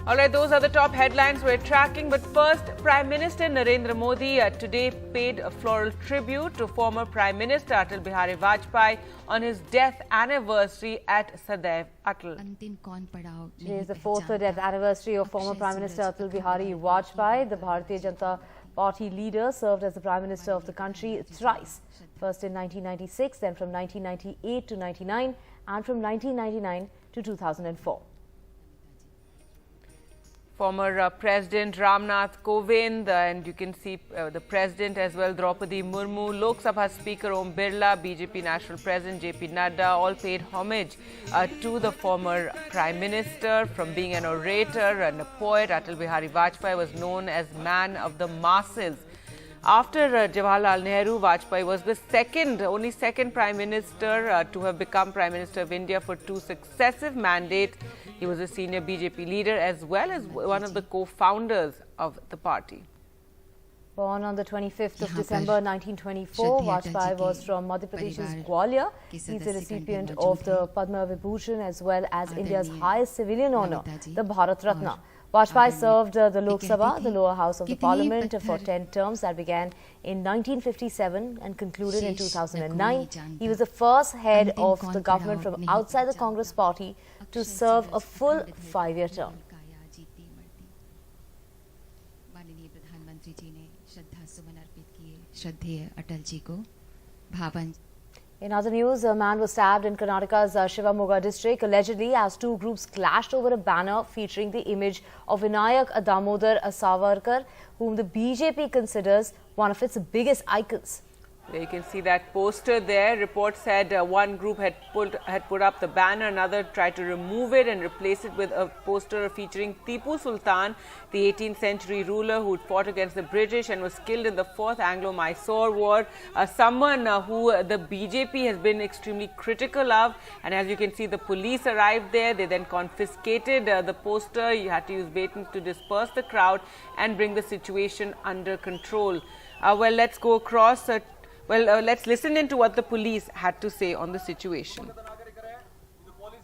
All right, those are the top headlines we're tracking. But first, Prime Minister Narendra Modi today paid a floral tribute to former Prime Minister Atal Bihari Vajpayee on his death anniversary at Sadaiv Atal. Today is the fourth death anniversary of former Prime Minister Atal Bihari Vajpayee. The Bharatiya Janata Party leader served as the Prime Minister of the country thrice. First in 1996, then from 1998 to 99, and from 1999 to 2004. Former President Ramnath Kovind, and you can see the President as well, Draupadi Murmu, Lok Sabha Speaker Om Birla, BJP National President JP Nadda, all paid homage to the former Prime Minister. From being an orator and a poet, Atal Bihari Vajpayee was known as man of the masses. After Jawaharlal Nehru, Vajpayee was the only second Prime Minister to have become Prime Minister of India for 2 successive mandates. He was a senior BJP leader as well as one of the co-founders of the party. Born on the 25th of December 1924, Vajpayee was from Madhya Pradesh's Gwalior. He's a recipient of the Padma Vibhushan as well as India's highest civilian honour, the Bharat Ratna. Vajpayee served the Lok Sabha, the lower house of the parliament, for 10 terms that began in 1957 and concluded in 2009. He was the first head of the government from outside the Congress party to serve a full 5-year term. In other news, a man was stabbed in Karnataka's Shivamogga district, allegedly as two groups clashed over a banner featuring the image of Vinayak Damodar Savarkar, whom the BJP considers one of its biggest icons. You can see that poster there. Reports said one group had put up the banner, another tried to remove it and replace it with a poster featuring Tipu Sultan, the 18th century ruler who fought against the British and was killed in the 4th Anglo-Mysore War. Someone who the BJP has been extremely critical of, and as you can see, the police arrived there. They then confiscated the poster. You had to use batons to disperse the crowd and bring the situation under control. Well, let's go across. Let's listen into what the police had to say on the situation.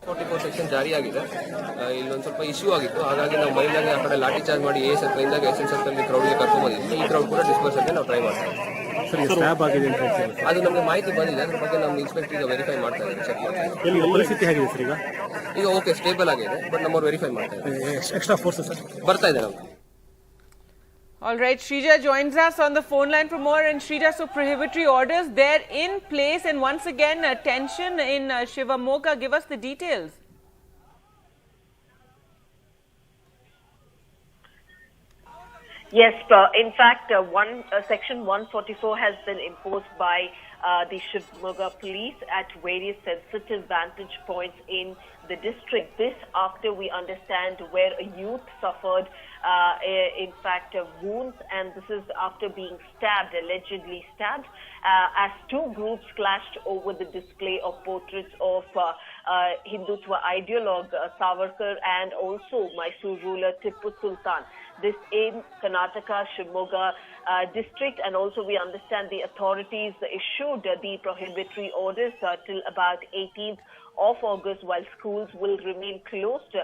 44 section ಜಾರಿ ಆಗಿದೆ ಇಲ್ಲೊಂದು ಸ್ವಲ್ಪ issue ಆಗಿತ್ತು ಹಾಗಾಗಿ ನಾವು ಮೈಲಾಗಿ ಆ ಕಡೆ ಲಾಠಿ ಚಾರ್ಜ್ ಮಾಡಿ S circle SN circle crowd ಗೆ ಕರ್ಕೊಂಡು ಬಂದಿದ್ವಿ ಈ ಕ್ರೌಡ್ ಕೂಡ ಡಿಸ್ಪರ್ಸ್ ಆಗಿ ನಾವು ಟ್ರೈ ಮಾಡ್ತಾ ಇದ್ದೀವಿ ಸರ್ ಸ್ಟ್ಯಾಪ್ ಆಗಿದೆ ಅಂತ ಹೇಳ್ತೀವಿ ಅದು ನಮಗೆ ಮಾಹಿತಿ ಬಂದಿಲ್ಲ ಅದರ ಬಗ್ಗೆ ನಾವು ಇನ್ಸ್ಪೆಕ್ಟರ್ ಈಗ ವೆರಿಫೈ ಮಾಡ್ತಾ ಇದ್ದೀವಿ ಚೆಕ್ ಮಾಡ್ತಾ ಇದ್ದೀವಿ ಪರಿಸ್ಥಿತಿ ಹೇಗಿದೆ ಸರ್ ಈಗ ಓಕೆ ಸ್ಟೇಬಲ್ ಆಗಿದೆ ಬಟ್ ನಮ್ಮವರು ವೆರಿಫೈ ಮಾಡ್ತಾ ಇದ್ದೀವಿ ಎಕ್ಸ್ಟ್ರಾ ಫೋರ್ಸ್ ಸರ್ ಬರ್ತಾ ಇದೆ ನಾವು. All right, Shrija joins us on the phone line for more. And Shrija, so prohibitory orders, they're in place, and once again, tension in Shivamogga. Give us the details. Yes, in fact, Section 144 has been imposed by the Shivamogga police at various sensitive vantage points in the district. This after we understand where a youth suffered in fact wounds, and this is after being allegedly stabbed, as two groups clashed over the display of portraits of Hindutva ideologue Savarkar and also Mysore ruler Tipu Sultan. This in Karnataka, Shivamogga district, and also we understand the authorities issued the prohibitory orders till about 18th of August, while schools will remain closed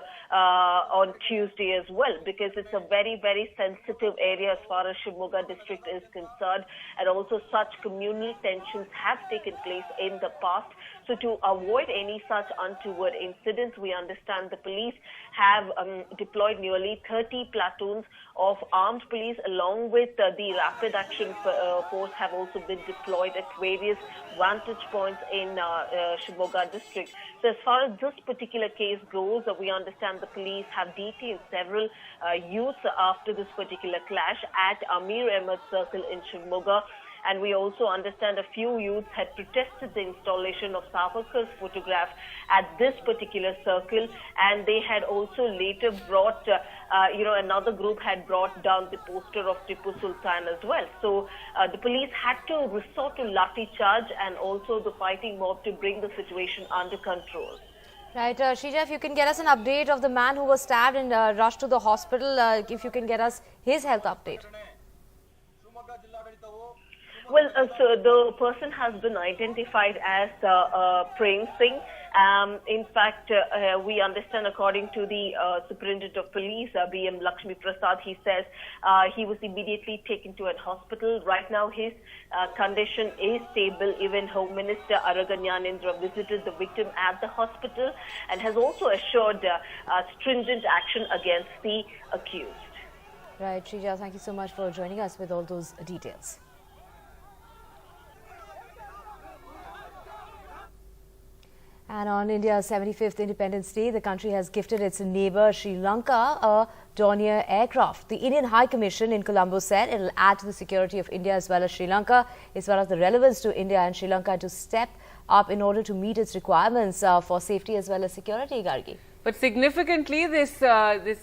on Tuesday as well, because it's a very, very sensitive area as far as Shivamogga district is concerned, and also such communal tensions have taken place in the past. So to avoid any such untoward incidents, we understand the police have deployed nearly 30 platoons of armed police, along with the rapid action force have also been deployed at various vantage points in Shivamogga district. So as far as this particular case goes, we understand the police have detained several youths after this particular clash at Amir Ahmed Circle in Shivamogga. And we also understand a few youths had protested the installation of Savarkar's photograph at this particular circle, and they had also later brought, another group had brought down the poster of Tipu Sultan as well. So the police had to resort to lathi charge and also the fighting mob to bring the situation under control. Right, Shrija, if you can get us an update of the man who was stabbed and rushed to the hospital, if you can get us his health update. Well, so the person has been identified as Prem Singh. In fact, we understand, according to the Superintendent of Police, B.M. Lakshmi Prasad, he says he was immediately taken to a hospital. Right now, his condition is stable. Even Home Minister Araganyanendra visited the victim at the hospital and has also assured stringent action against the accused. Right, Shrija, thank you so much for joining us with all those details. And on India's 75th Independence Day, the country has gifted its neighbour Sri Lanka a Dornier aircraft. The Indian High Commission in Colombo said it will add to the security of India as well as Sri Lanka. It's one of the relevance to India and Sri Lanka to step up in order to meet its requirements for safety as well as security, Gargi. But significantly, this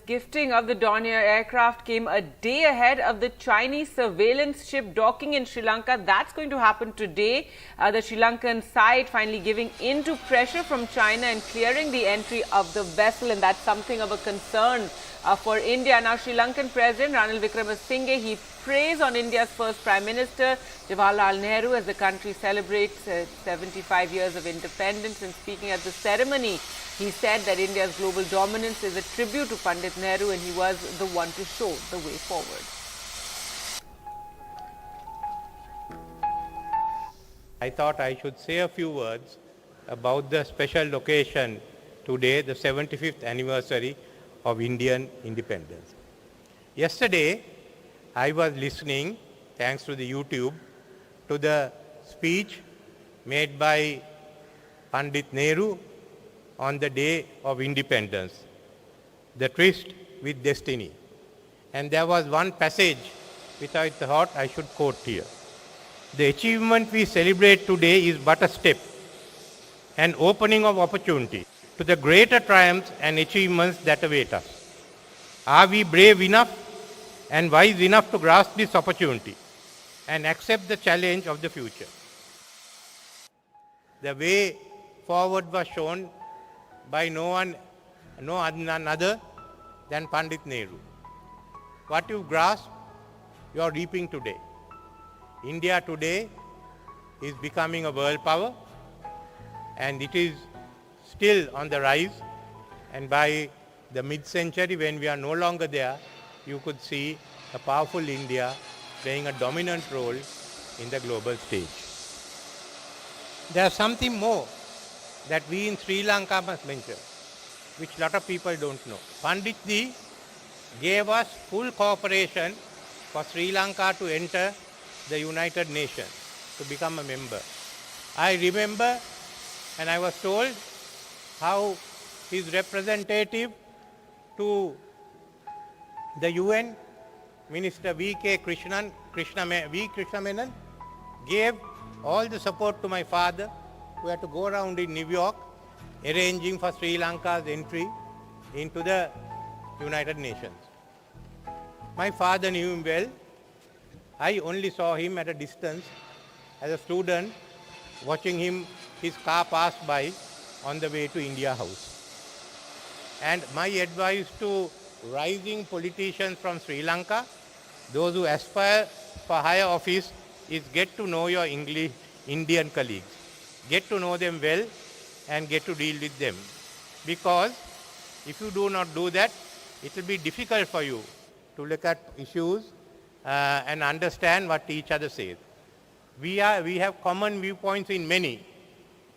gifting of the Dornier aircraft came a day ahead of the Chinese surveillance ship docking in Sri Lanka. That's going to happen today. The Sri Lankan side finally giving in to pressure from China and clearing the entry of the vessel, and that's something of a concern for India. Now, Sri Lankan President Ranil Wickremesinghe, he praised on India's first Prime Minister Jawaharlal Nehru as the country celebrates 75 years of independence. And speaking at the ceremony, he said that India's global dominance is a tribute to Pandit Nehru, and he was the one to show the way forward. I thought I should say a few words about the special occasion today, the 75th anniversary of Indian independence. Yesterday, I was listening, thanks to the YouTube, to the speech made by Pandit Nehru on the day of independence, the tryst with destiny. And there was one passage which I thought I should quote here. The achievement we celebrate today is but a step, an opening of opportunity to the greater triumphs and achievements that await us. Are we brave enough and wise enough to grasp this opportunity and accept the challenge of the future? The way forward was shown by none other than Pandit Nehru. What you grasp, you are reaping today. India today is becoming a world power, and it is still on the rise. And by the mid-century, when we are no longer there, you could see a powerful India playing a dominant role in the global stage. There's something more that we in Sri Lanka must mention, which a lot of people don't know. Panditji gave us full cooperation for Sri Lanka to enter the United Nations, to become a member. I remember, and I was told, how his representative to the UN, Minister V.K. Krishna Menon, gave all the support to my father, who had to go around in New York arranging for Sri Lanka's entry into the United Nations. My father knew him well. I only saw him at a distance as a student, watching his car pass by on the way to India House. And my advice to rising politicians from Sri Lanka, those who aspire for higher office, is get to know your Indian colleagues. Get to know them well and get to deal with them. Because if you do not do that, it will be difficult for you to look at issues and understand what each other says. We have common viewpoints in many.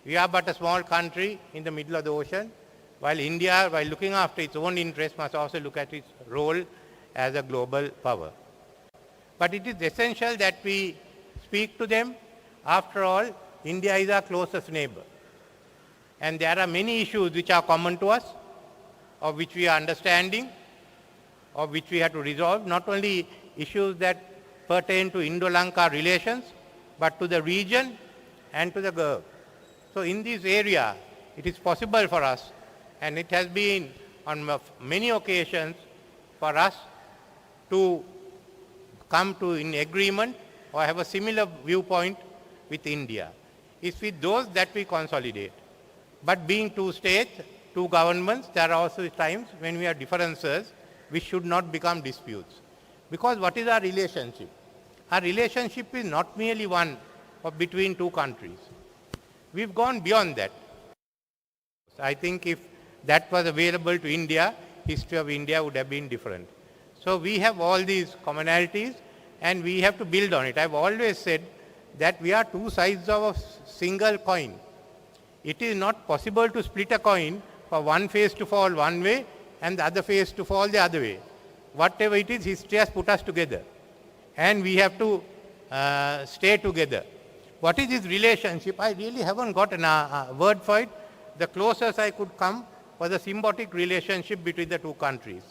We are but a small country in the middle of the ocean, while India, while looking after its own interests, must also look at its role as a global power. But it is essential that we speak to them. After all, India is our closest neighbor. And there are many issues which are common to us, of which we are understanding, of which we have to resolve, not only issues that pertain to Indo-Lanka relations, but to the region and to the Gulf. So in this area, it is possible for us, and it has been on many occasions for us to come to an agreement or have a similar viewpoint with India. It's with those that we consolidate. But being two states, two governments, there are also times when we have differences which should not become disputes. Because what is our relationship? Our relationship is not merely one of between two countries. We've gone beyond that. I think if that was available to India, history of India would have been different. So we have all these commonalities and we have to build on it. I've always said that we are two sides of a single coin. It is not possible to split a coin for one face to fall one way and the other face to fall the other way. Whatever it is, history has put us together. And we have to stay together. What is this relationship? I really haven't got a word for it. The closest I could come was a symbiotic relationship between the two countries.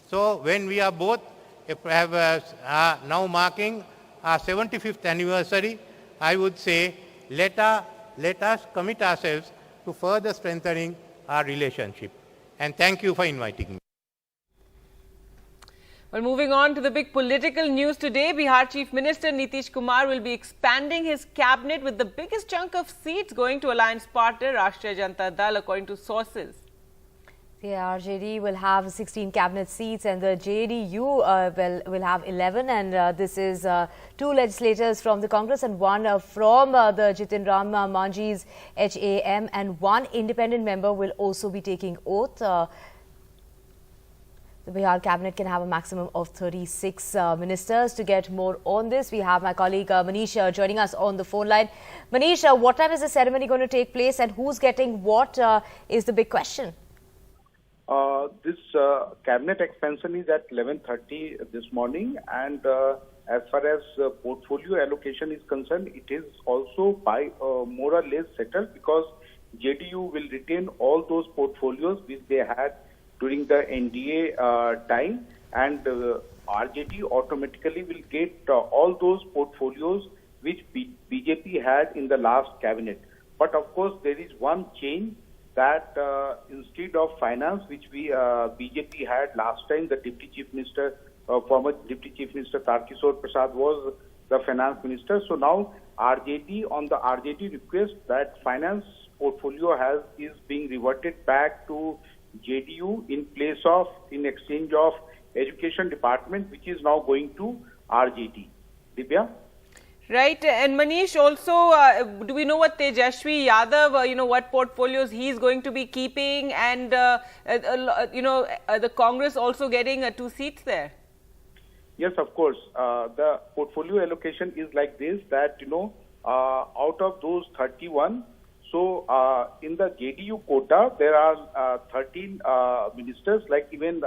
So when we are both now marking our 75th anniversary, I would say let us commit ourselves to further strengthening our relationship. And thank you for inviting me. Well, moving on to the big political news today, Bihar Chief Minister Nitish Kumar will be expanding his cabinet with the biggest chunk of seats going to alliance partner Rashtriya Janata Dal, according to sources. The RJD will have 16 cabinet seats and the JDU will have 11, and this is two legislators from the Congress and one from the Jitin Ram Manjhi's HAM, and one independent member will also be taking oath. The Bihar cabinet can have a maximum of 36 ministers. To get more on this, we have my colleague Manish joining us on the phone line. Manish, what time is the ceremony going to take place and who's getting what is the big question? This cabinet expansion is at 11:30 this morning, and as far as portfolio allocation is concerned, it is also by more or less settled, because JDU will retain all those portfolios which they had during the NDA time, and RJD automatically will get all those portfolios which BJP had in the last cabinet. But of course, there is one change, that instead of finance, which BJP had last time, the Deputy Chief Minister, former Deputy Chief Minister Tarkishore Prasad was the finance minister. So now RJD, on the RJD request, that finance portfolio is being reverted back to JDU in exchange of education department, which is now going to RJD. Divya? Right, and Manish, also, do we know what Tejashwi Yadav, what portfolios he's going to be keeping, and the Congress also getting 2 seats there? Yes, of course. The portfolio allocation is like this, that out of those 31, so in the JDU quota there are 13 ministers, like even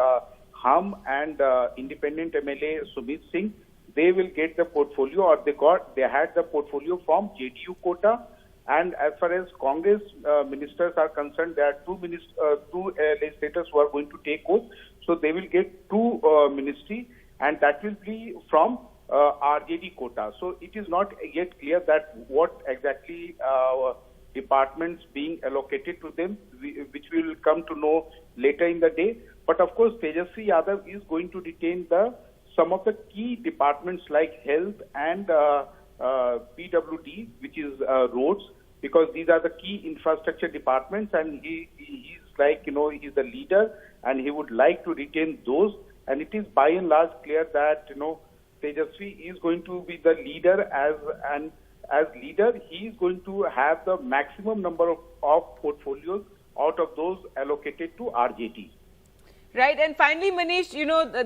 Hum and independent MLA Sumit Singh. They will get the portfolio, or they had the portfolio from JDU quota. And as far as Congress ministers are concerned, there are two legislators who are going to take oath. So they will get 2 ministry, and that will be from RJD quota. So it is not yet clear that what exactly departments being allocated to them, which we will come to know later in the day. But of course, Tejashwi Yadav is going to retain some of the key departments like health and PWD, which is roads, because these are the key infrastructure departments, and he's like, he's the leader and he would like to retain those. And it is by and large clear that, Tejashwi is going to be the leader, as leader, he is going to have the maximum number of portfolios out of those allocated to RJD. Right, and finally, Manish,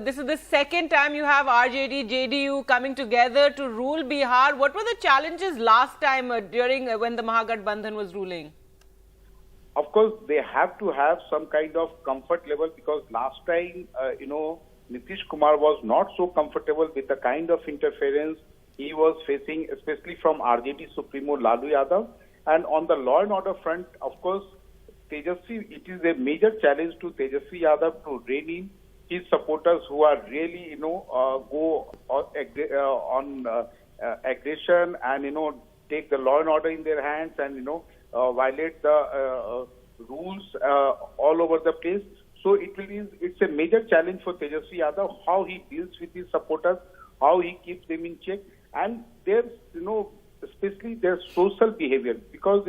this is the second time you have RJD, JDU coming together to rule Bihar. What were the challenges last time during when the Mahagathbandhan was ruling? Of course, they have to have some kind of comfort level, because last time, Nitish Kumar was not so comfortable with the kind of interference he was facing, especially from RJD Supremo Lalu Yadav. And on the law and order front, of course, Tejashwi, it is a major challenge to Tejashwi Yadav to rein in his supporters who are really, go on aggression and, take the law and order in their hands and, violate the rules all over the place. So it's a major challenge for Tejashwi Yadav, how he deals with his supporters, how he keeps them in check. And there's, especially their social behavior, because,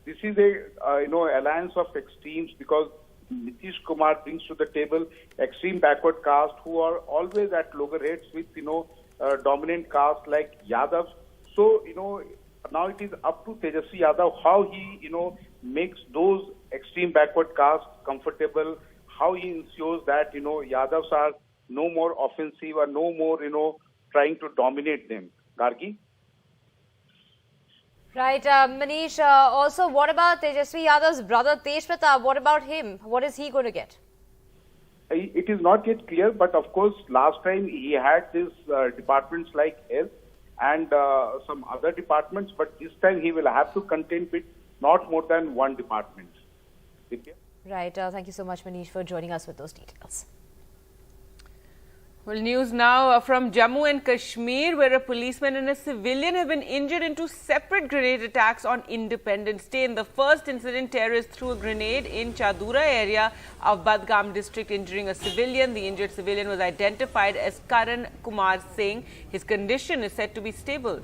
this is a alliance of extremes, because Nitish Kumar brings to the table extreme backward caste who are always at loggerheads with dominant caste like Yadav. So now it is up to Tejashwi Yadav how he makes those extreme backward caste comfortable, how he ensures that, Yadavs are no more offensive or no more, trying to dominate them. Gargi? Right, Manish, also what about Tejashwi Yadav's brother Tej Pratap? What about him? What is he going to get? It is not yet clear, but of course, last time he had these departments like health and some other departments, but this time he will have to contend with not more than one department. Right, thank you so much, Manish, for joining us with those details. Well, news now from Jammu and Kashmir, where a policeman and a civilian have been injured in two separate grenade attacks on Independence Day. In the first incident, terrorists threw a grenade in Chadura area of Badgam district, injuring a civilian. The injured civilian was identified as Karan Kumar Singh. His condition is said to be stable.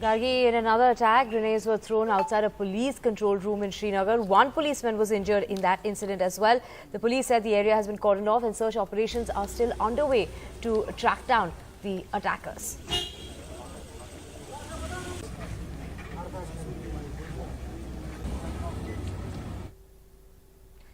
Gargi, in another attack, grenades were thrown outside a police control room in Srinagar. One policeman was injured in that incident as well. The police said the area has been cordoned off and search operations are still underway to track down the attackers.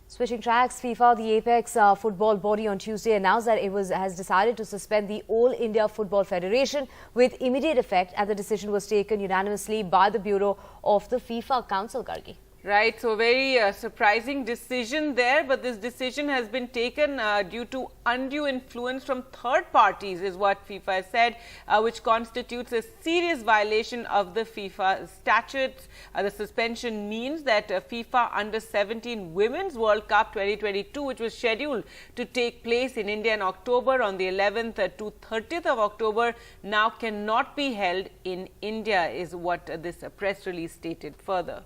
Switching tracks, FIFA, the apex football body on Tuesday announced that it has decided to suspend the All India Football Federation with immediate effect, and the decision was taken unanimously by the Bureau of the FIFA Council, Gargi. Right, so very surprising decision there, but this decision has been taken due to undue influence from third parties is what FIFA has said, which constitutes a serious violation of the FIFA statutes. The suspension means that FIFA Under-17 Women's World Cup 2022, which was scheduled to take place in India in October on the 11th to 30th of October, now cannot be held in India, is what this press release stated further.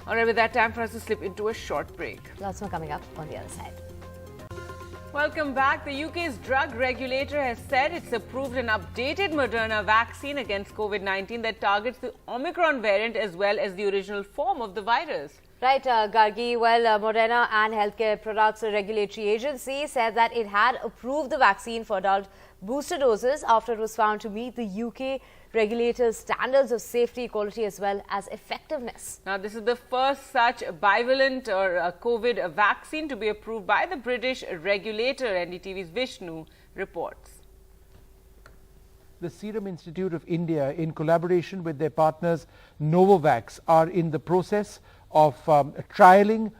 All right, with that, time for us to slip into a short break. Lots more coming up on the other side. Welcome back. The UK's drug regulator has said it's approved an updated Moderna vaccine against COVID-19 that targets the Omicron variant as well as the original form of the virus. Right, Gargi. Well, Moderna and Healthcare Products Regulatory Agency said that it had approved the vaccine for adult booster doses after it was found to meet the UK regulators' standards of safety, quality as well as effectiveness. Now, this is the first such bivalent or COVID vaccine to be approved by the British regulator. NDTV's Vishnu reports. The Serum Institute of India, in collaboration with their partners Novavax, are in the process of trialling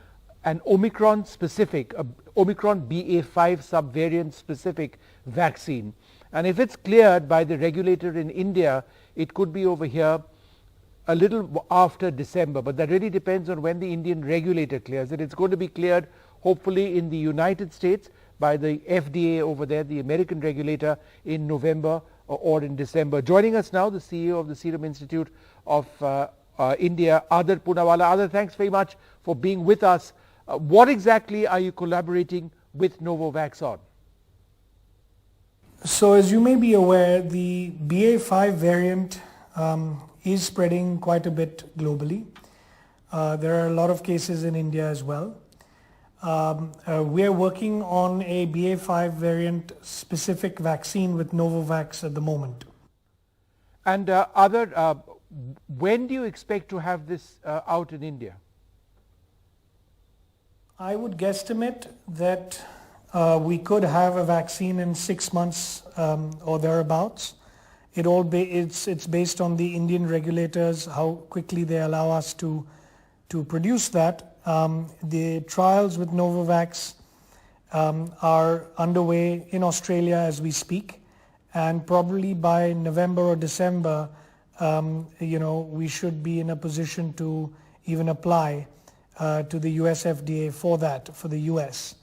an Omicron-specific, Omicron BA.5 subvariant-specific vaccine. And if it's cleared by the regulator in India, it could be over here a little after December. But that really depends on when the Indian regulator clears it. It's going to be cleared hopefully in the United States by the FDA over there, the American regulator, in November or in December. Joining us now, the CEO of the Serum Institute of India, Adar Poonawala. Adar, thanks very much for being with us. What exactly are you collaborating with Novavax on? So as you may be aware, the BA.5 variant is spreading quite a bit globally. There are a lot of cases in India as well. We are working on a BA.5 variant specific vaccine with Novavax at the moment. And Adar, when do you expect to have this out in India? I would guesstimate that we could have a vaccine in 6 months or thereabouts. It's based on the Indian regulators, how quickly they allow us to produce that. The trials with Novavax are underway in Australia as we speak, and probably by November or December, we should be in a position to even apply to the US FDA for that, for the US.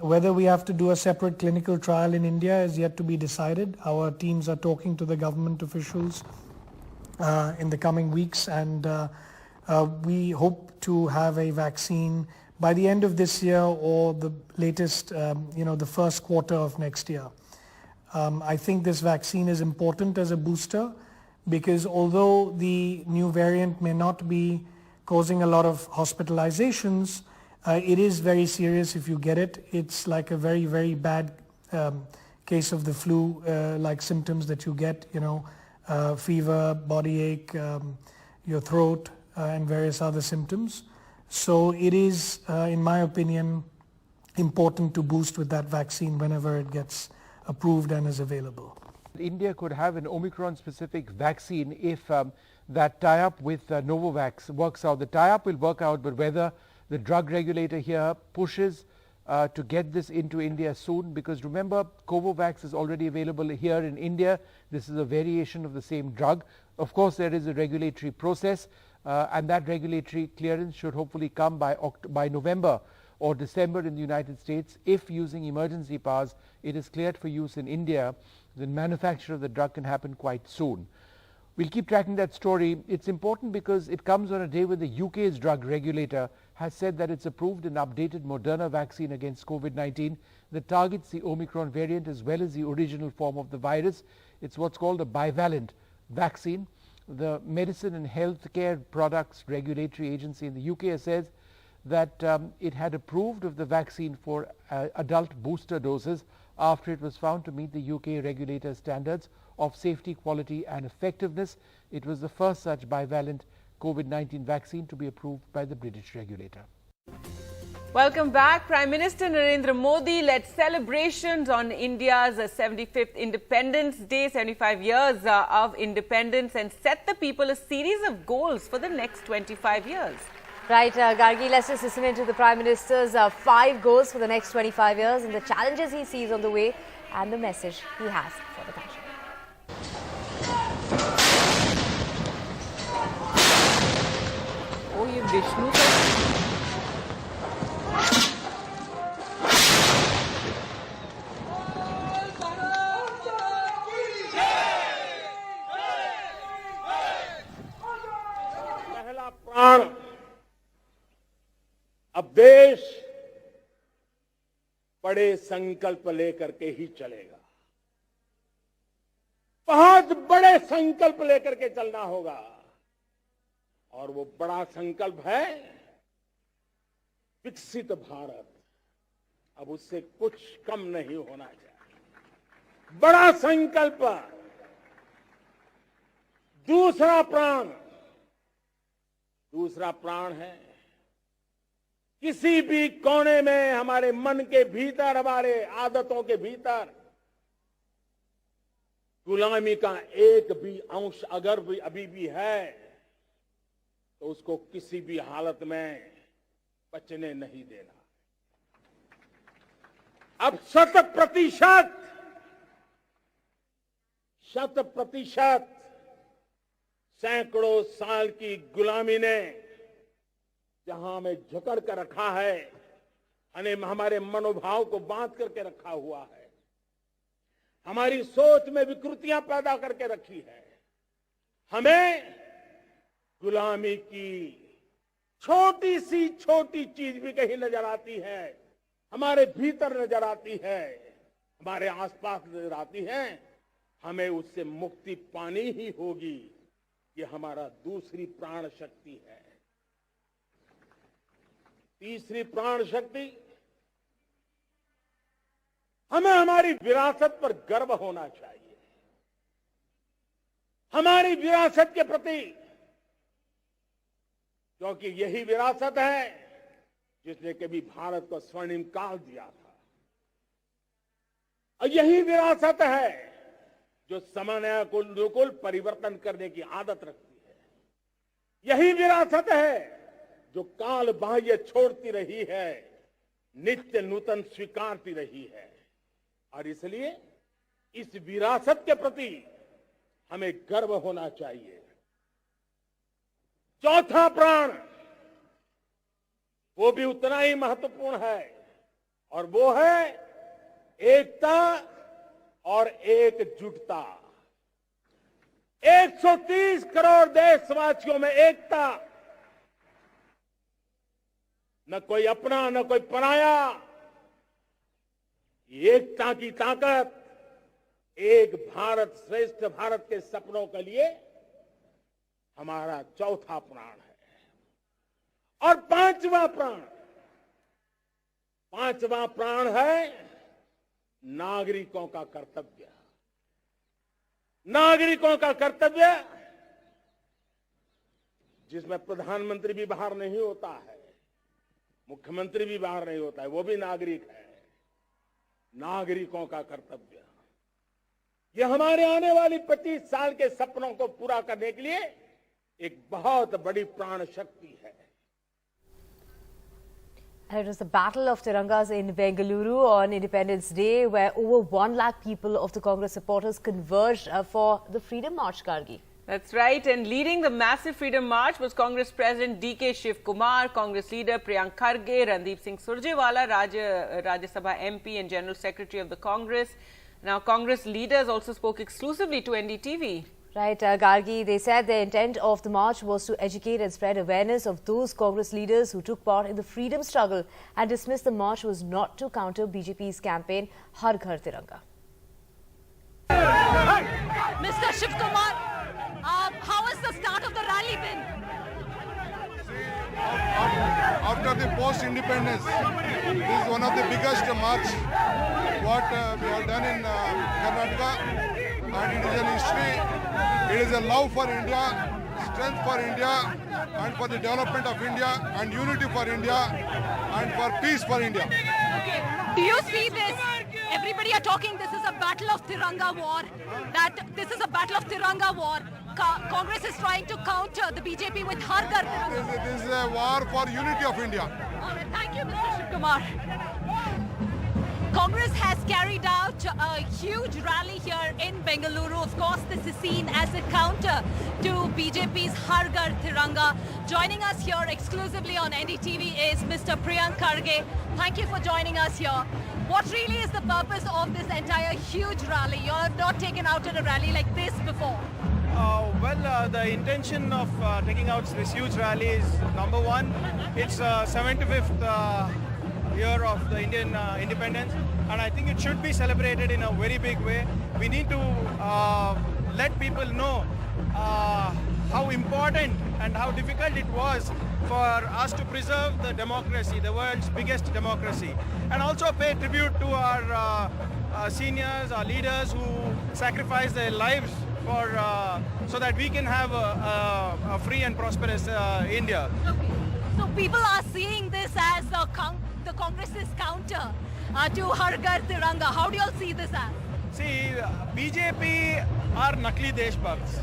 Whether we have to do a separate clinical trial in India is yet to be decided. Our teams are talking to the government officials in the coming weeks, and we hope to have a vaccine by the end of this year or the latest, the first quarter of next year. I think this vaccine is important as a booster because although the new variant may not be causing a lot of hospitalizations, it is very serious if you get it. It's like a very, very bad case of the flu, like symptoms that you get, fever, body ache, your throat, and various other symptoms. So it is, in my opinion, important to boost with that vaccine whenever it gets approved and is available. India could have an Omicron-specific vaccine if that tie-up with Novavax works out. The tie-up will work out, but whether the drug regulator here pushes to get this into India soon, because remember, Covovax is already available here in India. This is a variation of the same drug. Of course, there is a regulatory process, and that regulatory clearance should hopefully come by November or December in the United States. If using emergency powers, it is cleared for use in India, the manufacture of the drug can happen quite soon. We'll keep tracking that story. It's important because it comes on a day when the UK's drug regulator has said that it's approved an updated Moderna vaccine against COVID-19 that targets the Omicron variant as well as the original form of the virus. It's what's called a bivalent vaccine. The Medicine and Healthcare Products Regulatory Agency in the UK says that it had approved of the vaccine for adult booster doses after it was found to meet the UK regulator standards of safety, quality and effectiveness. It was the first such bivalent COVID-19 vaccine to be approved by the British regulator. Welcome back. Prime Minister Narendra Modi led celebrations on India's 75th Independence Day, 75 years of independence, and set the people a series of goals for the next 25 years. Right, Gargi, let's just listen into the Prime Minister's 5 goals for the next 25 years and the challenges he sees on the way and the message he has for the country. Oh, ये विष्णु का पहला प्राण अब देश बड़े संकल्प लेकर के ही चलेगा। बहुत बड़े संकल्प लेकर के चलना होगा और वो बड़ा संकल्प है विकसित भारत। अब उससे कुछ कम नहीं होना चाहिए। बड़ा संकल्प। दूसरा प्राण है किसी भी कोने में हमारे मन के भीतर, हमारे आदतों के भीतर गुलामी का एक भी अंश अगर भी अभी भी है तो उसको किसी भी हालत में बचने नहीं देना। अब 100% सैकड़ों साल की गुलामी ने जहां हमें जकड़ कर रखा है, हमारे मनोभाव को बांध करके रखा हुआ है, हमारी सोच में विकृतियां पैदा करके रखी है, हमें गुलामी की छोटी चीज भी कहीं नजर आती है, हमारे भीतर नजर आती है, हमारे आसपास नजर आती है, हमें उससे मुक्ति पानी ही होगी। ये हमारा दूसरी प्राण शक्ति है। तीसरी प्राण शक्ति, हमें हमारी विरासत पर गर्व होना चाहिए। हमारी विरासत के प्रति, क्योंकि यही विरासत है जिसने कभी भारत को स्वर्णिम काल दिया था, और यही विरासत है जो समय को अनुकूल परिवर्तन करने की आदत रखती है। यही विरासत है जो काल बाह्य छोड़ती रही है, नित्य नूतन स्वीकारती रही है, और इसलिए इस विरासत के प्रति हमें गर्व होना चाहिए। चौथा प्राण, वो भी उतना ही महत्वपूर्ण है, और वो है एकता और एकजुटता। 130 करोड़ देशवासियों में एकता, न कोई अपना न कोई पराया। एकता की ताकत एक भारत श्रेष्ठ भारत के सपनों के लिए हमारा चौथा प्राण है। और पांचवा प्राण है नागरिकों का कर्तव्य। नागरिकों का कर्तव्य जिसमें प्रधानमंत्री भी बाहर नहीं होता है, मुख्यमंत्री भी बाहर नहीं होता है, वो भी नागरिक है। नागरिकों का कर्तव्य, ये हमारे आने वाली 25 साल के सपनों को पूरा करने के लिए एक बहुत बड़ी प्राण शक्ति है। It was the Battle of Tirangas in Bengaluru on Independence Day, where over 1 lakh people of the Congress supporters converged for the Freedom March, Gargi. That's right. And leading the massive Freedom March was Congress President D.K. Shiv Kumar, Congress leader Priyank Kharge, Randeep Singh Surjewala, Rajya Sabha MP and General Secretary of the Congress. Now, Congress leaders also spoke exclusively to NDTV. Right, Gargi, they said the intent of the march was to educate and spread awareness of those Congress leaders who took part in the freedom struggle, and dismissed the march was not to counter BJP's campaign Har Ghar Tiranga. Mr. Shiv Kumar, how has the start of the rally been? After the post-independence, this is one of the biggest march what we have done in Karnataka, and it is an history. It is a love for India, strength for India, and for the development of India, and unity for India, and for peace for India. Okay. Do you see this? Everybody are talking this is a battle of Tiranga war. That this is a battle of Tiranga war. Congress is trying to counter the BJP with Har Ghar Tiranga. This is a war for unity of India. All right. Thank you, Mr. Shiv Kumar. Congress has carried out a huge rally here in Bengaluru. Of course, this is seen as a counter to BJP's Har Ghar Tiranga. Joining us here exclusively on NDTV is Mr. Priyank Kharge. Thank you for joining us here. What really is the purpose of this entire huge rally? You have not taken out a rally like this before. The intention of taking out this huge rally is, number one, it's 75th year of the Indian independence, and I think it should be celebrated in a very big way. We need to let people know how important and how difficult it was for us to preserve the democracy, the world's biggest democracy, and also pay tribute to our seniors, our leaders who sacrificed their lives for so that we can have a free and prosperous India. Okay. So people are seeing this as the Congress's counter to Har Ghar Tiranga. How do you all see this as? See, BJP are Nakli Deshbhakts.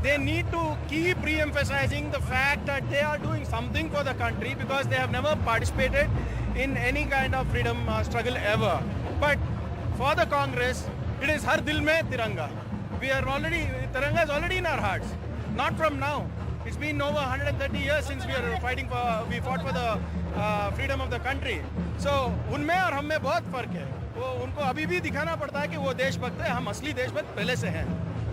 They need to keep re-emphasizing the fact that they are doing something for the country because they have never participated in any kind of freedom struggle ever. But for the Congress, it is Har Dil Mein Tiranga. Tiranga is already in our hearts. Not from now. It's been over 130 years since we fought for the freedom of the country. So, उनमें और हम में बहुत फर्क है. वो उनको अभी भी दिखाना पड़ता है कि वो देशभक्त है. हम असली देशभक्त पहले से हैं.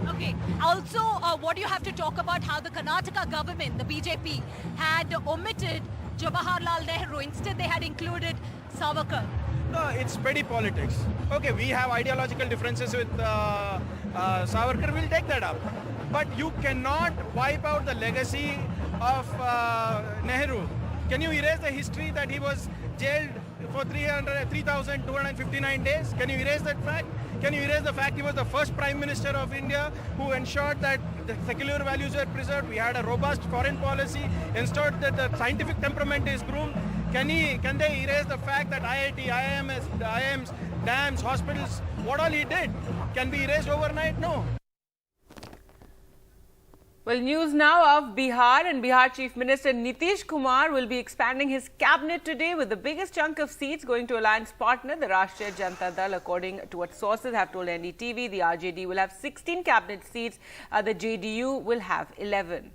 Okay. Also, what do you have to talk about how the Karnataka government, the BJP, had omitted Jawaharlal Nehru. Instead, they had included Savarkar. No, it's petty politics. Okay, we have ideological differences with Savarkar. We'll take that up. But you cannot wipe out the legacy of Nehru. Can you erase the history that he was jailed for 3,259 days? Can you erase that fact? Can you erase the fact he was the first Prime Minister of India who ensured that the secular values were preserved? We had a robust foreign policy, ensured that the scientific temperament is groomed. Can they erase the fact that IIT, IIMs, dams, hospitals, what all he did can be erased overnight? No. Well, news now of Bihar, and Bihar Chief Minister Nitish Kumar will be expanding his cabinet today, with the biggest chunk of seats going to alliance partner, the Rashtriya Janata Dal. According to what sources have told NDTV, the RJD will have 16 cabinet seats, the JDU will have 11.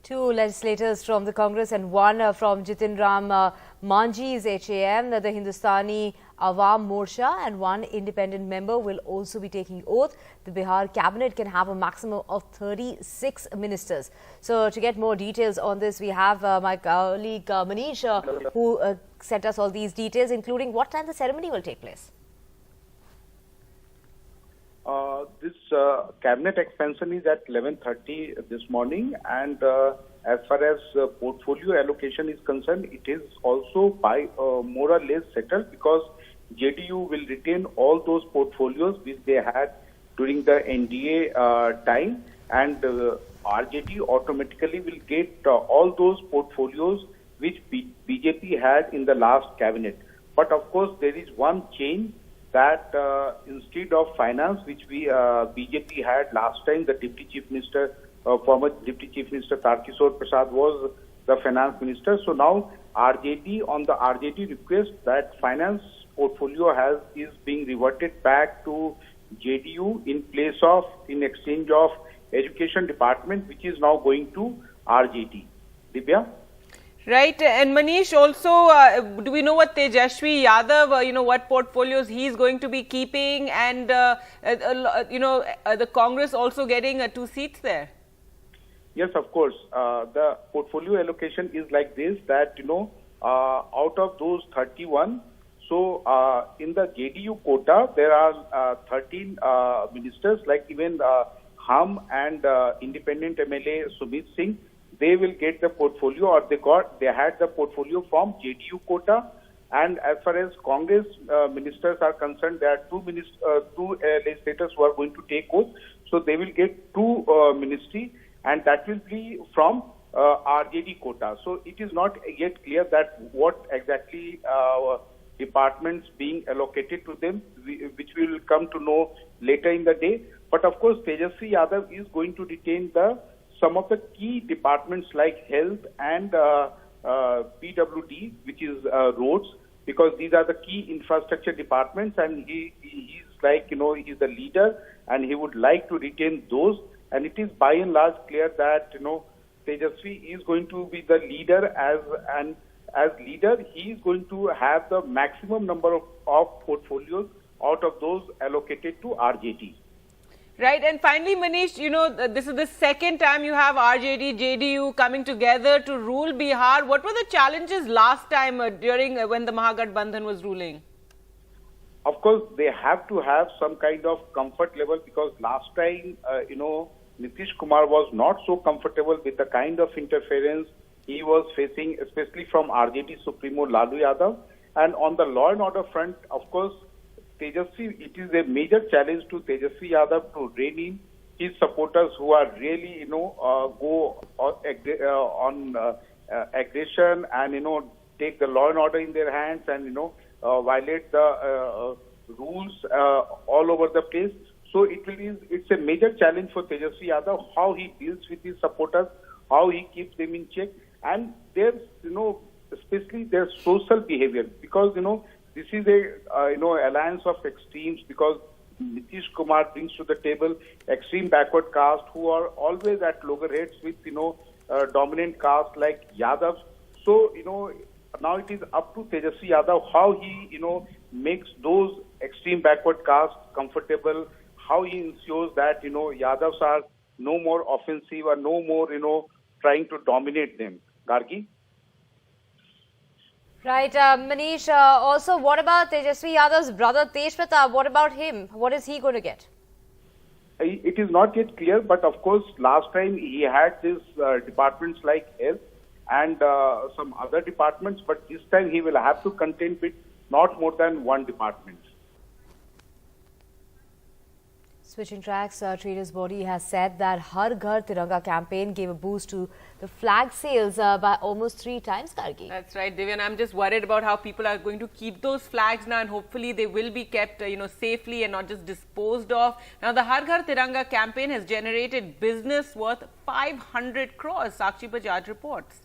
2 legislators from the Congress and 1 from Jitin Ram Manji's HAM, the Hindustani Awam Morcha, and 1 independent member will also be taking oath. The Bihar cabinet can have a maximum of 36 ministers. So to get more details on this, we have my colleague Manish who sent us all these details, including what time the ceremony will take place. This cabinet expansion is at 11:30 this morning, and as far as portfolio allocation is concerned, it is also by more or less settled, because JDU will retain all those portfolios which they had during the NDA time, and RJD automatically will get all those portfolios which BJP had in the last cabinet. But of course, there is one change that instead of finance, which BJP had last time, the Deputy Chief Minister, former Deputy Chief Minister Tarkishore Prasad was the finance minister. So now RJD, on the RJD request, that finance portfolio is being reverted back to JDU in exchange of education department, which is now going to RJD. Divya? Right, and Manish, also, do we know what Tejashwi Yadav, what portfolios he's going to be keeping, and the Congress also getting 2 seats there? Yes, of course. The portfolio allocation is like this, that, out of those 31, so in the JDU quota, there are 13 ministers, like even Hum and independent MLA Sumit Singh. They will get the portfolio, or they had the portfolio from JDU quota. And as far as Congress ministers are concerned, there are two legislators who are going to take oath. So they will get 2 ministry, and that will be from RJD quota. So it is not yet clear that what exactly departments being allocated to them, which we will come to know later in the day. But of course, Tejashwi Yadav is going to retain some of the key departments like health and PWD, which is roads, because these are the key infrastructure departments, and he's like, he's the leader, and he would like to retain those. And it is by and large clear that, Tejashwi is going to be the leader, as leader, he is going to have the maximum number of portfolios out of those allocated to RJD. Right, and finally, Manish, this is the second time you have RJD, JDU coming together to rule Bihar. What were the challenges last time during when the Mahagathbandhan was ruling? Of course, they have to have some kind of comfort level, because last time, Nitish Kumar was not so comfortable with the kind of interference he was facing, especially from RJD Supremo Lalu Yadav. And on the law and order front, of course, Tejashwi, it is a major challenge to Tejashwi Yadav to rein in his supporters who are really, go on aggression and, take the law and order in their hands and, violate the rules all over the place. So it's a major challenge for Tejashwi Yadav, how he deals with his supporters, how he keeps them in check, and there's, especially their social behavior, because, this is a alliance of extremes, because Nitish Kumar brings to the table extreme backward caste who are always at loggerheads with dominant caste like Yadav. So now it is up to Tejashwi Yadav how he makes those extreme backward caste comfortable, how he ensures that Yadavs are no more offensive or no more trying to dominate them. Gargi? Right, Manish, also what about Tejashwi Yadav's brother Tej Pratap? What about him? What is he going to get? It is not yet clear, but of course last time he had these departments like health and some other departments, but this time he will have to contend with not more than one department. Switching tracks, Traders Body has said that Har Ghar Tiranga campaign gave a boost to the flag sales by almost 3 times, Gargi. That's right, Divya. I'm just worried about how people are going to keep those flags now, and hopefully they will be kept, safely and not just disposed of. Now, the Har Ghar Tiranga campaign has generated business worth 500 crores. Sakshi Bajaj reports.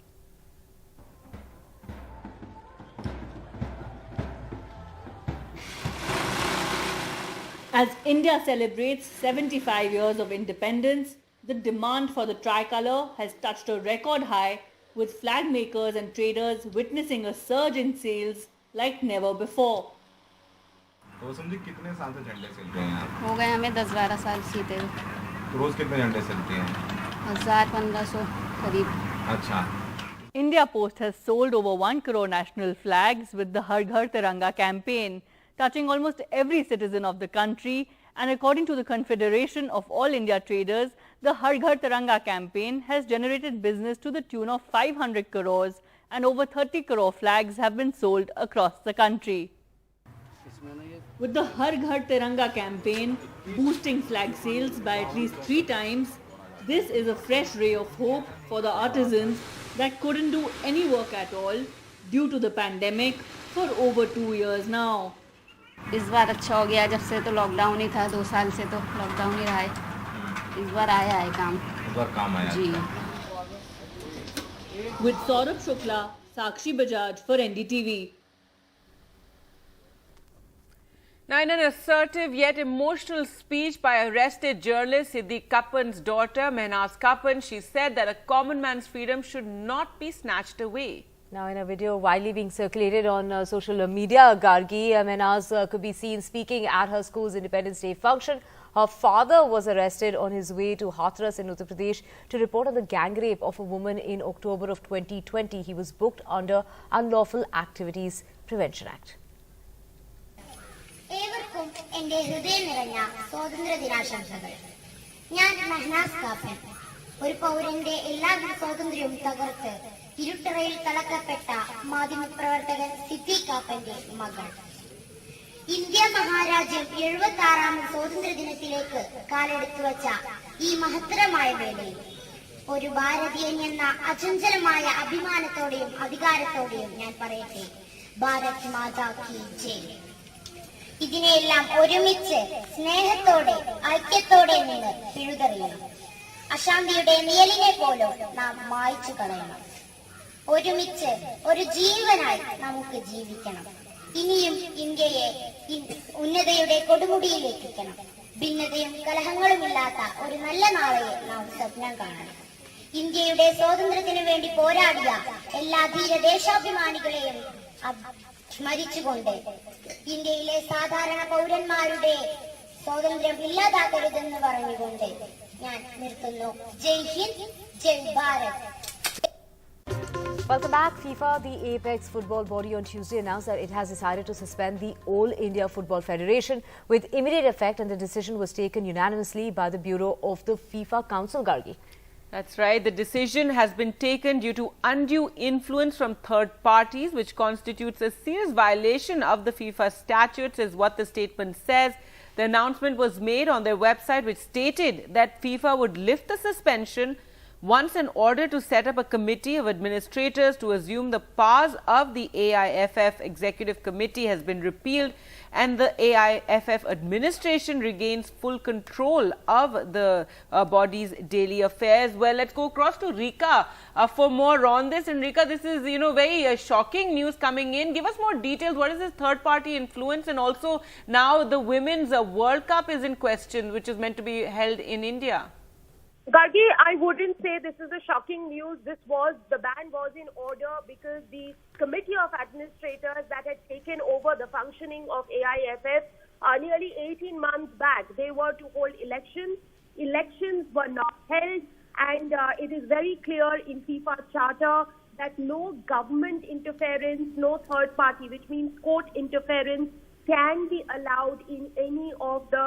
As India celebrates 75 years of independence, the demand for the tricolour has touched a record high, with flag makers and traders witnessing a surge in sales like never before. तो समझे कितने साल से झंडे चल रहे हैं? हो गए हमें 10-12 साल सीते हुए। तो रोज कितने झंडे चलते हैं? 1000-1500 करीब। अच्छा। India Post has sold over 1 crore national flags with the Har Ghar Tiranga campaign, touching almost every citizen of the country, and according to the Confederation of All India Traders, the Har Ghar Tiranga campaign has generated business to the tune of 500 crores and over 30 crore flags have been sold across the country. With the Har Ghar Tiranga campaign boosting flag sales by at least 3 times, This is a fresh ray of hope for the artisans that couldn't do any work at all due to the pandemic for over 2 years now. इस बार अच्छा हो गया, जब से तो lockdown ही था, 2 साल से तो लॉकडाउन ही रहा है। इस बार आया है काम। इस बार काम आया जी। With Saurabh Shukla, Sakshi Bajaj for NDTV. Now, in an assertive yet emotional speech by arrested journalist Siddique Kappan's daughter, Mehnaz Kappan, she said that a common man's freedom should not be snatched away. Now, in a video widely being circulated on social media, Gargi, Mehnaz could be seen speaking at her school's Independence Day function. Her father was arrested on his way to Hathras in Uttar Pradesh to report on the gang rape of a woman in October of 2020. He was booked under Unlawful Activities Prevention Act. ഏവർക്കും എന്റെ ഹൃദയം നിറഞ്ഞ സ്വാതന്ത്ര്യ ദിനാശംസകൾ. ഞാൻ മെഹ്നാസ് കാപ്പൻ, ഒരു പൗരന്റെ എല്ലാ സ്വാതന്ത്ര്യവും തകർത്ത് ഇരുട്ടറയിൽ തളക്കപ്പെട്ട മാധ്യമപ്രവർത്തകൻ സിദ്ദീഖ് കാപ്പന്റെ മകൾ. ഇന്ത്യ മഹാരാജ്യം 76ാമത് സ്വാതന്ത്ര്യ ദിനത്തിലേക്ക് കാലെടുത്തു വച്ച ഈ മഹത്തരമായ വേളയിൽ ഒരു ഭാരതീയൻ എന്ന അചഞ്ചലമായ അഭിമാനത്തോടെയും അധികാരത്തോടെയും ഞാൻ പറയട്ടെ, ഭാരത് മാതാ കി ജയ്. ഇതിനെയെല്ലാം ഒരുമിച്ച് സ്നേഹത്തോടെ ഐക്യത്തോടെ നിന്ന് പിഴുതെറിയണം. അശാന്തിയുടെ നിഴലിനെ പോലും നാം മായ്ച്ചു കളയണം. ഒരുമിച്ച് ഒരു ജീവനായി നമുക്ക് ജീവിക്കണം. ഇനിയും ഇന്ത്യയെ ഉന്നതയുടെ കൊടുമുടിയിലെത്തിക്കണം. ഭിന്നതയും കലഹങ്ങളുമില്ലാത്ത ഒരു നല്ല നാളെയെ നാം സ്വപ്നം കാണണം. ഇന്ത്യയുടെ സ്വാതന്ത്ര്യത്തിനു വേണ്ടി പോരാടിയ എല്ലാ ധീര ദേശാഭിമാനികളെയും സ്മരിച്ചുകൊണ്ട് ഇന്ത്യയിലെ സാധാരണ പൗരന്മാരുടെ സ്വാതന്ത്ര്യം ഇല്ലാതാക്കരുതെന്ന് പറഞ്ഞുകൊണ്ട് ഞാൻ നിർത്തുന്നു. ജയ് ഹിന്ദ്, ജയ് Bharat. Welcome back. FIFA, the apex football body, on Tuesday announced that it has decided to suspend the All India Football Federation with immediate effect, and the decision was taken unanimously by the Bureau of the FIFA Council, Gargi. That's right. The decision has been taken due to undue influence from third parties, which constitutes a serious violation of the FIFA statutes, is what the statement says. The announcement was made on their website, which stated that FIFA would lift the suspension once an order to set up a committee of administrators to assume the powers of the AIFF Executive Committee has been repealed and the AIFF administration regains full control of the body's daily affairs. Well, let's go across to Rika for more on this. And Rika, this is, very shocking news coming in. Give us more details. What is this third party influence? And also now the Women's World Cup is in question, which is meant to be held in India. Gargi, I wouldn't say this is a shocking news. The ban was in order because the committee of administrators that had taken over the functioning of AIFF nearly 18 months back, they were to hold elections. Elections were not held, and it is very clear in FIFA charter that no government interference, no third party, which means court interference, can be allowed in any of the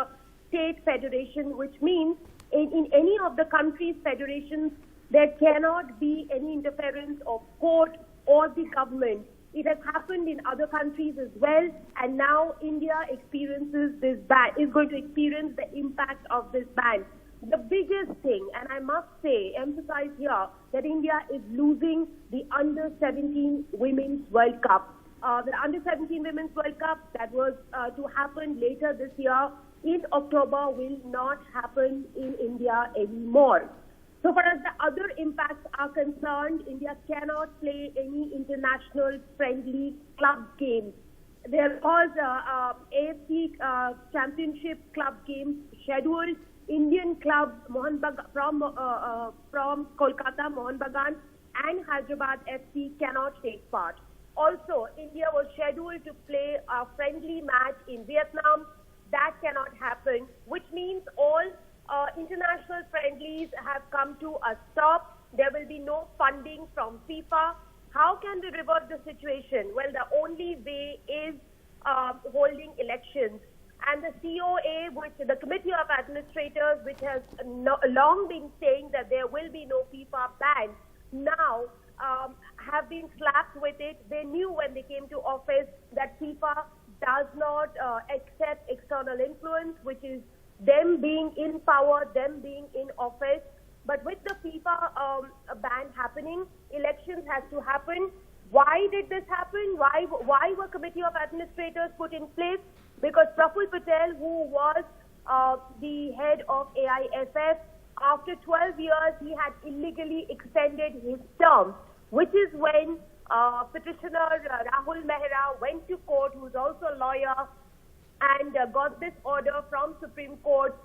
state federation, which means in any of the country's federations, there cannot be any interference of court or the government. It has happened in other countries as well, and now India experiences this ban, is going to experience the impact of this ban. The biggest thing, and I must say, emphasize here, that India is losing the Under-17 Women's World Cup. The Under-17 Women's World Cup that was to happen later this year in October will not happen in India anymore. So far as the other impacts are concerned, India cannot play any international friendly club games. There was AFC Championship club games scheduled. Indian clubs from Kolkata, Mohan Bagan and Hyderabad FC cannot take part. Also, India was scheduled to play a friendly match in Vietnam. That cannot happen, which means all international friendlies have come to a stop. There will be no funding from FIFA. How can they revert the situation? Well, the only way is holding elections. And the COA, which the Committee of Administrators, which has long been saying that there will be no FIFA ban, now have been slapped with it. They knew when they came to office that FIFA does not accept external influence, which is them being in power, them being in office. But with the FIFA ban happening, elections has to happen. Why did this happen? Why were Committee of Administrators put in place? Because Praful Patel, who was the head of AIFF, after 12 years, he had illegally extended his term, which is when petitioner Rahul Mehra went to court, who's also a lawyer, and got this order from Supreme Court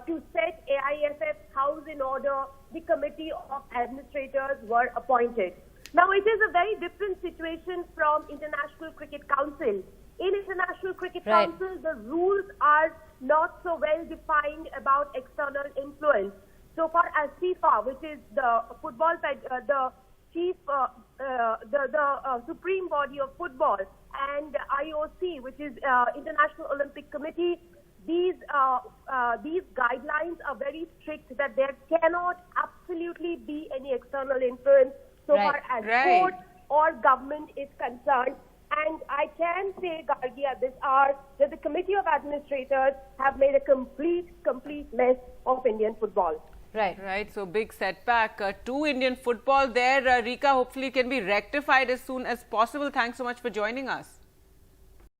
to set AIFF's house in order. The Committee of Administrators were appointed. Now, it is a very different situation from International Cricket Council. In International Cricket Council, the rules are not so well defined about external influence. So far as FIFA, which is the football, the chief, the supreme body of football, and IOC, which is International Olympic Committee, these guidelines are very strict that there cannot absolutely be any external influence so far as sport or government is concerned. And I can say, Gargi, at this hour, that the Committee of Administrators have made a complete mess of Indian football. Right. So big setback to Indian football there. Rika, hopefully can be rectified as soon as possible. Thanks so much for joining us.